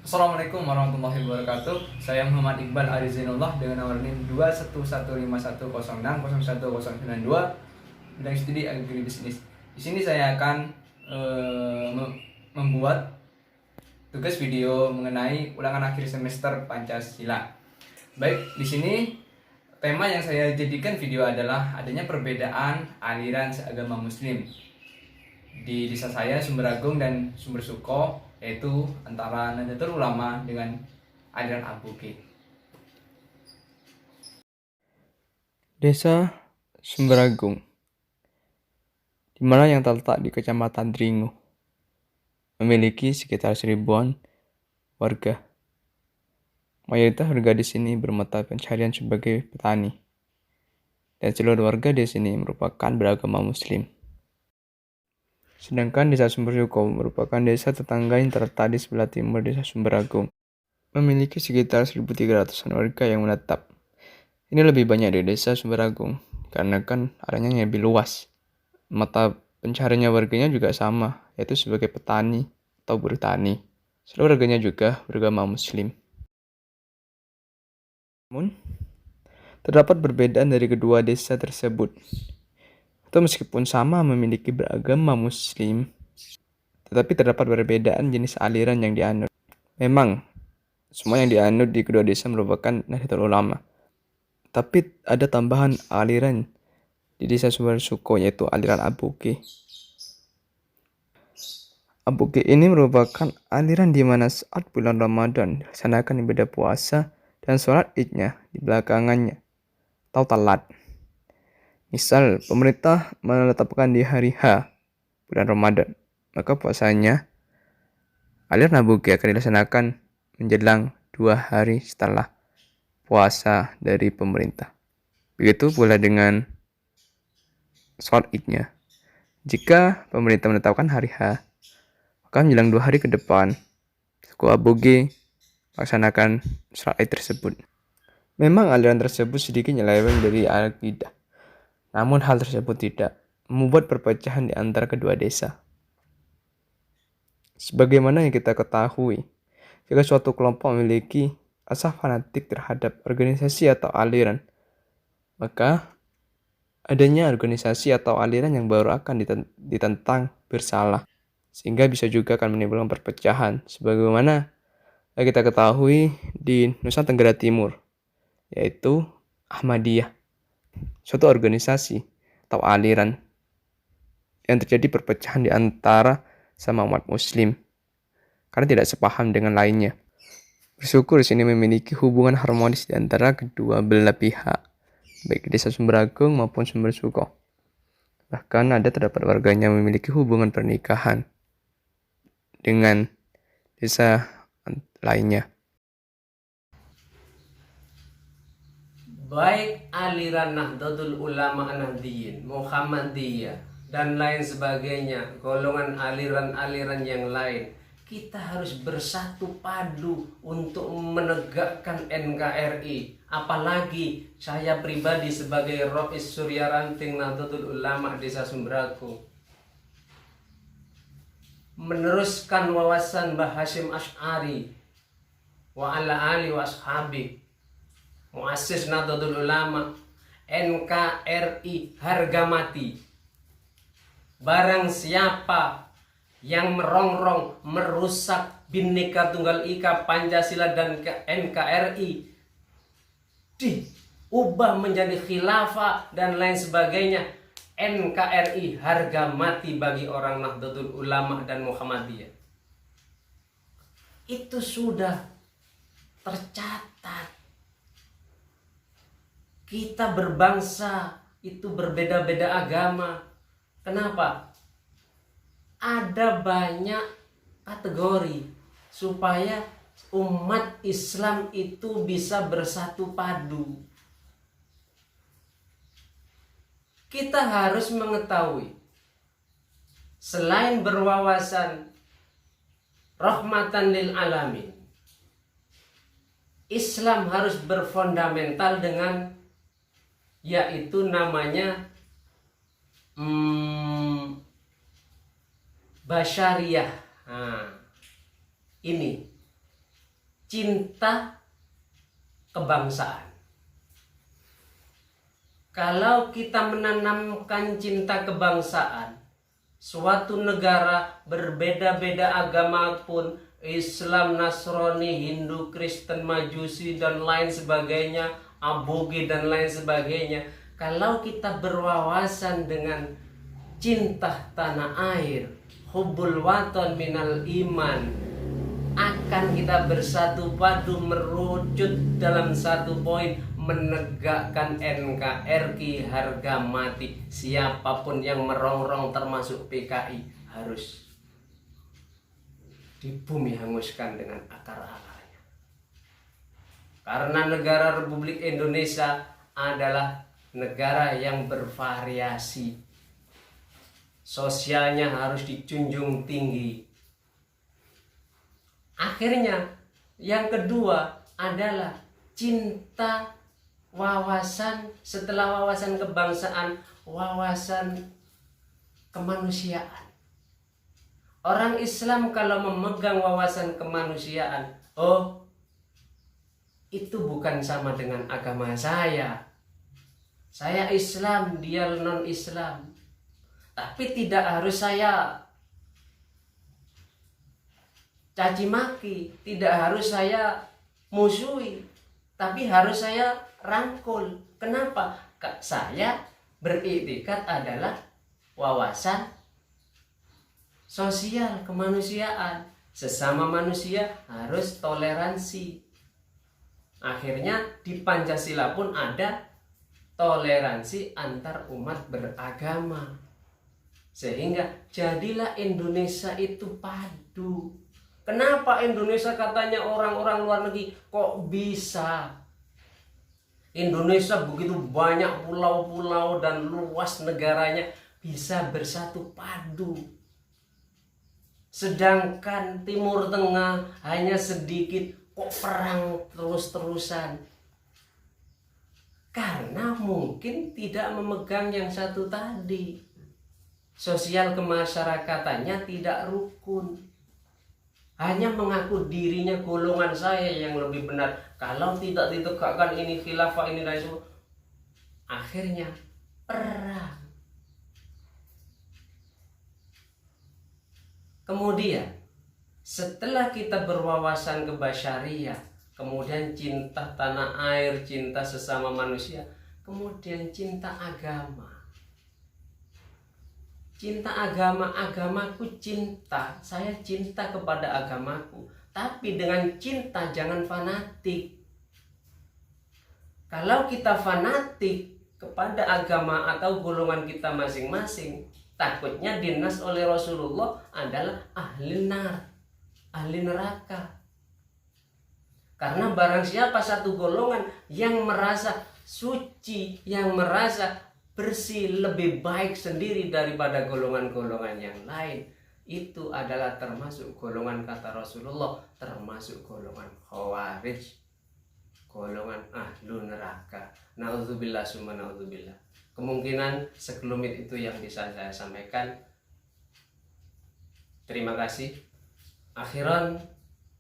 Assalamualaikum warahmatullahi wabarakatuh. Saya Muhammad Iqbal Arizinullah dengan nomor NIM 21151060192 bidang studi agribisnis. Di sini saya akan membuat tugas video mengenai ulangan akhir semester Pancasila. Baik, di sini tema yang saya jadikan video adalah adanya perbedaan aliran seagama Muslim di desa saya, Sumber Agung dan Sumber Suko, yaitu antara Nahdlatul Ulama dengan aliran Abuge. Desa Sumber Agung, di mana yang terletak di Kecamatan Dringu, memiliki sekitar 1000-an warga. Mayoritas warga di sini bermata pencaharian sebagai petani, dan seluruh warga di sini merupakan beragama Muslim. Sedangkan desa Sumber Suko merupakan desa tetangga yang terletak di sebelah timur desa Sumber Agung, memiliki sekitar 1300-an warga yang menetap. Ini lebih banyak di desa Sumber Agung, karena kan areanya lebih luas. Mata pencahariannya warganya juga sama, yaitu sebagai petani atau buruh tani. Seluruh warganya juga beragama Muslim. Namun, terdapat perbedaan dari kedua desa tersebut. Atau meskipun sama memiliki beragama Muslim, tetapi terdapat perbedaan jenis aliran yang dianut. Memang, semua yang dianut di kedua desa merupakan Nahdlatul Ulama. Tapi ada tambahan aliran di desa Sumber Suko, yaitu aliran Abuge. Abuge ini merupakan aliran di mana saat bulan Ramadan dilaksanakan ibadah puasa dan sholat idnya di belakangannya, atau talat. Misal, pemerintah menetapkan di hari H bulan Ramadan, maka puasanya aliran Abuge akan dilaksanakan menjelang 2 hari setelah puasa dari pemerintah. Begitu pula dengan sholat idnya. Jika pemerintah menetapkan hari H, maka menjelang 2 hari ke depan, suku Abuge melaksanakan sholat id tersebut. Memang aliran tersebut sedikit nyeleweng dari akidah. Namun hal tersebut tidak membuat perpecahan di antara kedua desa. Sebagaimana yang kita ketahui, jika suatu kelompok memiliki asa fanatik terhadap organisasi atau aliran, maka adanya organisasi atau aliran yang baru akan ditentang bersalah, sehingga bisa juga akan menimbulkan perpecahan. Sebagaimana yang kita ketahui di Nusa Tenggara Timur, yaitu Ahmadiyah, suatu organisasi atau aliran yang terjadi perpecahan di antara sama umat Muslim karena tidak sepaham dengan lainnya. Bersyukur di sini memiliki hubungan harmonis di antara kedua belah pihak, baik desa Sumber Agung maupun Sumber Suko. Bahkan ada terdapat warganya memiliki hubungan pernikahan dengan desa lainnya. Baik aliran Nahdlatul Ulama Nahdiyin, Muhammadiyah, dan lain sebagainya, golongan aliran-aliran yang lain, kita harus bersatu padu untuk menegakkan NKRI. Apalagi saya pribadi sebagai Rois Surya Ranting Nahdlatul Ulama Desa Sumber Agung, meneruskan wawasan Mbah Hasyim Asy'ari wa ala ali wa ashabi, muassis Nahdlatul Ulama, NKRI harga mati. Barang siapa yang merongrong merusak Bhinneka Tunggal Ika, Pancasila dan NKRI, diubah menjadi khilafah dan lain sebagainya, NKRI harga mati bagi orang Nahdlatul Ulama dan Muhammadiyah. Itu sudah tercatat. Kita berbangsa itu berbeda-beda agama. Kenapa? Ada banyak kategori supaya umat Islam itu bisa bersatu padu. Kita harus mengetahui, selain berwawasan rahmatan lil alamin, Islam harus berfundamental dengan yaitu namanya basyariah. Nah, ini cinta kebangsaan. Kalau kita menanamkan cinta kebangsaan, suatu negara berbeda-beda agama pun, Islam, Nasrani, Hindu, Kristen, Majusi, dan lain sebagainya, Aboge dan lain sebagainya, kalau kita berwawasan dengan cinta tanah air, hubbul waton minal iman, akan kita bersatu padu merucut dalam satu poin, menegakkan NKRI harga mati. Siapapun yang merongrong termasuk PKI harus di bumi hanguskan dengan akar-akarnya. Karena negara Republik Indonesia adalah negara yang bervariasi, sosialnya harus dijunjung tinggi. Akhirnya yang kedua adalah cinta wawasan, setelah wawasan kebangsaan, wawasan kemanusiaan. Orang Islam kalau memegang wawasan kemanusiaan, oh itu bukan sama dengan agama saya. Saya Islam, dia non-Islam. Tapi tidak harus saya caci maki, tidak harus saya musuhi, tapi harus saya rangkul. Kenapa? Saya beriktikad adalah wawasan sosial kemanusiaan. Sesama manusia harus toleransi. Akhirnya di Pancasila pun ada toleransi antar umat beragama. Sehingga jadilah Indonesia itu padu. Kenapa Indonesia katanya orang-orang luar negeri kok bisa? Indonesia begitu banyak pulau-pulau dan luas negaranya bisa bersatu padu. Sedangkan Timur Tengah hanya sedikit, kok perang terus-terusan? Karena mungkin tidak memegang yang satu tadi. Sosial kemasyarakatannya tidak rukun. Hanya mengaku dirinya golongan saya yang lebih benar. Kalau tidak ditegakkan ini khilafah ini dan itu, akhirnya perang. Kemudian setelah kita berwawasan kebasyariah, kemudian cinta tanah air, cinta sesama manusia, kemudian cinta agama. Cinta agama, agamaku cinta, saya cinta kepada agamaku. Tapi dengan cinta jangan fanatik. Kalau kita fanatik kepada agama atau golongan kita masing-masing, takutnya dinas oleh Rasulullah adalah ahli nar, ahli neraka. Karena barang siapa satu golongan yang merasa suci, yang merasa bersih, lebih baik sendiri daripada golongan-golongan yang lain, itu adalah termasuk golongan, kata Rasulullah, termasuk golongan khawarij, golongan ahlu neraka. Na'udzubillah summa na'udzubillah. Kemungkinan sekelumit itu yang bisa saya sampaikan. Terima kasih. Akhiran,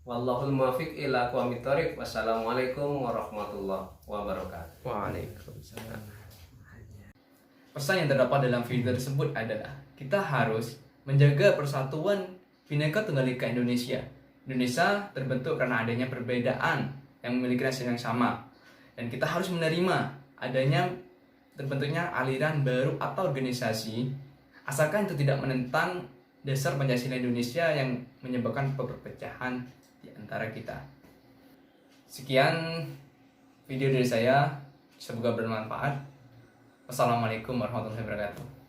wallahul muwaffiq ila aqwamit thoriq. Wassalamualaikum warahmatullahi wabarakatuh. Waalaikumsalam. Pesan yang terdapat dalam video tersebut adalah kita harus menjaga persatuan Bhinneka Tunggal Ika Indonesia. Indonesia terbentuk karena adanya perbedaan yang memiliki nasi yang sama, dan kita harus menerima adanya terbentuknya aliran baru atau organisasi, asalkan itu tidak menentang dasar Pancasila Indonesia yang menyebabkan perpecahan di antara kita. Sekian video dari saya, semoga bermanfaat. Wassalamualaikum warahmatullahi wabarakatuh.